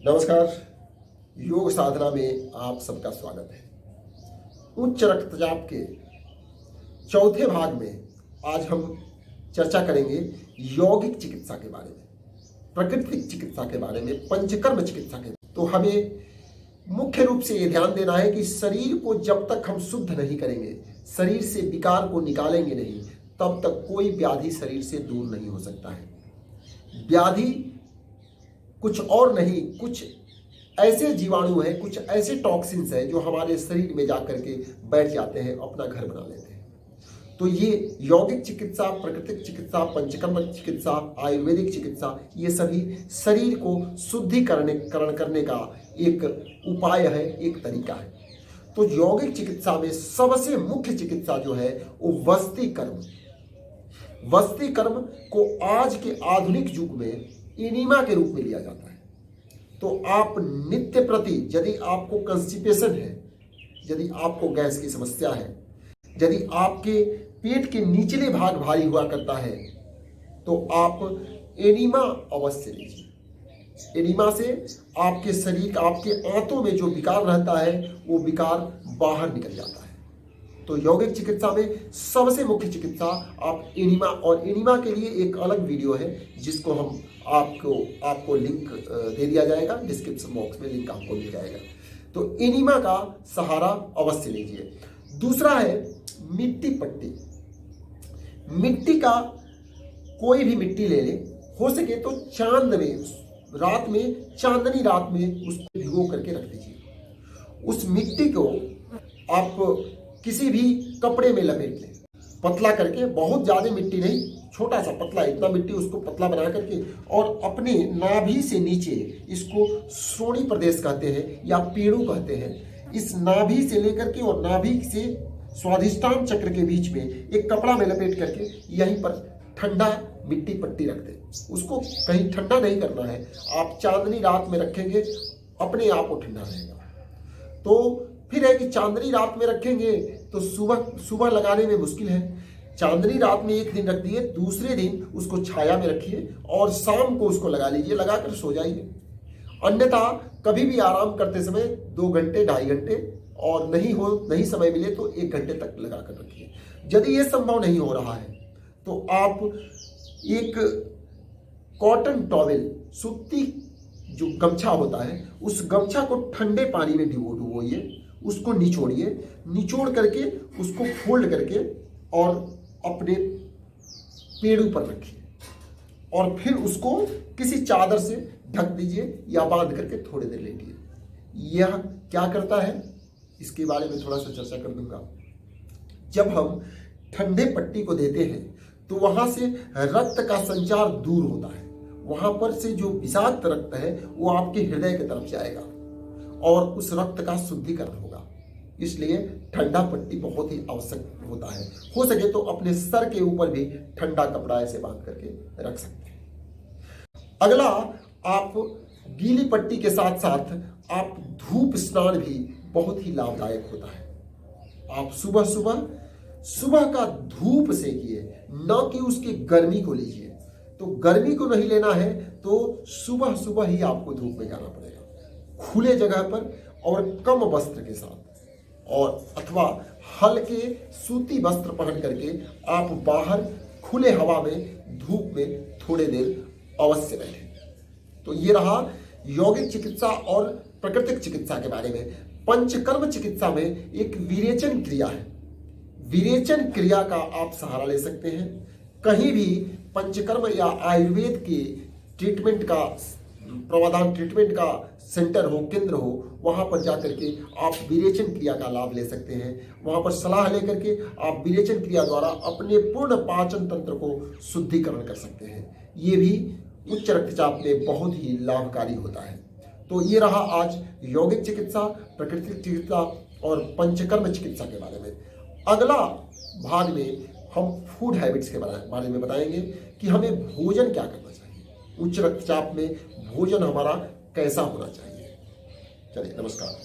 नमस्कार। योग साधना में आप सबका स्वागत है। उच्च रक्तचाप के चौथे भाग में आज हम चर्चा करेंगे यौगिक चिकित्सा के बारे में, प्राकृतिक चिकित्सा के बारे में, पंचकर्म चिकित्सा के बारे में। तो हमें मुख्य रूप से ये ध्यान देना है कि शरीर को जब तक हम शुद्ध नहीं करेंगे, शरीर से विकार को निकालेंगे नहीं, तब तक कोई व्याधि शरीर से दूर नहीं हो सकता है। व्याधि कुछ और नहीं, कुछ ऐसे जीवाणु हैं, कुछ ऐसे टॉक्सिन्स हैं जो हमारे शरीर में जाकर के बैठ जाते हैं, अपना घर बना लेते हैं। तो ये यौगिक चिकित्सा, प्राकृतिक चिकित्सा, पंचकर्म चिकित्सा, आयुर्वेदिक चिकित्सा, ये सभी शरीर को शुद्धिकरण करने का एक उपाय है, एक तरीका है। तो यौगिक चिकित्सा में सबसे मुख्य चिकित्सा जो है वो वस्ती कर्म को आज के आधुनिक युग में एनीमा के रूप में लिया जाता है। तो आप नित्य प्रति, यदि आपको कंस्टिपेशन है, यदि आपको गैस की समस्या है, यदि आपके पेट के निचले भाग भारी हुआ करता है, तो आप एनीमा अवश्य लीजिए। एनीमा से आपके शरीर, आपके आंतों में जो विकार रहता है वो विकार बाहर निकल जाता है। तो यौगिक चिकित्सा में सबसे मुख्य चिकित्सा आप एनीमा, और एनीमा के लिए एक अलग वीडियो है जिसको हम आपको लिंक दे दिया जाएगा, डिस्क्रिप्शन बॉक्स में लिंक आपको मिल जाएगा। तो एनीमा का सहारा अवश्य लीजिए। दूसरा है मिट्टी पट्टी। मिट्टी का कोई भी मिट्टी ले ले, हो सके तो चांद में, रात में, चांदनी रात में उसको भिगो करके रख दीजिए। उस मिट्टी को आप किसी भी कपड़े में लपेट लें, पतला करके, बहुत ज्यादा मिट्टी नहीं, छोटा सा पतला, इतना मिट्टी उसको पतला बना करके, और अपने नाभि से नीचे, इसको श्रोणी प्रदेश कहते हैं या पेड़ू कहते हैं, इस नाभि से लेकर के और नाभि से स्वाधिष्ठान चक्र के बीच में एक कपड़ा में लपेट करके यहीं पर ठंडा मिट्टी पट्टी रख दें। उसको कहीं ठंडा नहीं करना है, आप चांदनी रात में रखेंगे, अपने आप वो ठंडा रहेगा। तो फिर है कि चांदनी रात में रखेंगे तो सुबह लगाने में मुश्किल है। चांदनी रात में एक दिन रख दिए, दूसरे दिन उसको छाया में रखिए और शाम को उसको लगा लीजिए, लगाकर सो जाइए। अन्यथा कभी भी आराम करते समय 2 घंटे, 2.5 घंटे, और नहीं समय मिले तो 1 घंटे तक लगाकर रखिए। यदि ये संभव नहीं हो रहा है तो आप एक कॉटन टॉवेल, सूती जो गमछा होता है, उस गमछा को ठंडे पानी में डुबोइए, उसको निचोड़ करके उसको फोल्ड करके और अपने पेड़ों पर रखिए, और फिर उसको किसी चादर से ढक दीजिए या बांध करके थोड़ी देर लेटिए। यह क्या करता है, इसके बारे में थोड़ा सा चर्चा कर दूंगा। जब हम ठंडे पट्टी को देते हैं तो वहां से रक्त का संचार दूर होता है, वहां पर से जो विषाक्त रक्त है वो आपके हृदय की तरफ जाएगा और उस रक्त का शुद्धिकरण होगा। इसलिए ठंडा पट्टी बहुत ही आवश्यक होता है। हो सके तो अपने सर के ऊपर भी ठंडा कपड़ा ऐसे बांध करके रख सकते हैं। अगला, आप गीली पट्टी के साथ साथ आप धूप स्नान भी बहुत ही लाभदायक होता है। आप सुबह का धूप सेकिए, न कि उसकी गर्मी को लीजिए। तो गर्मी को नहीं लेना है तो सुबह ही आपको धूप में जाना पड़ेगा, खुले जगह पर और कम वस्त्र के साथ, और अथवा हल्के सूती वस्त्र पहन करके आप बाहर खुले हवा में, धूप में थोड़ी देर अवश्य रहें। तो ये रहा यौगिक चिकित्सा और प्राकृतिक चिकित्सा के बारे में। पंचकर्म चिकित्सा में एक विरेचन क्रिया है। विरेचन क्रिया का आप सहारा ले सकते हैं। कहीं भी पंचकर्म या आयुर्वेद के ट्रीटमेंट का प्रावधान, ट्रीटमेंट का सेंटर हो, केंद्र हो, वहां पर जाकर के आप विरेचन क्रिया का लाभ ले सकते हैं। वहां पर सलाह लेकर के आप विरेचन क्रिया द्वारा अपने पूर्ण पाचन तंत्र को शुद्धिकरण कर सकते हैं। ये भी उच्च रक्तचाप में बहुत ही लाभकारी होता है। तो ये रहा आज यौगिक चिकित्सा, प्राकृतिक चिकित्सा और पंचकर्म चिकित्सा के बारे में। अगला भाग में हम फूड हैबिट्स के बारे में बताएंगे कि हमें भोजन क्या करना चाहिए, उच्च रक्तचाप में भोजन हमारा कैसा होना चाहिए। चलिए, नमस्कार।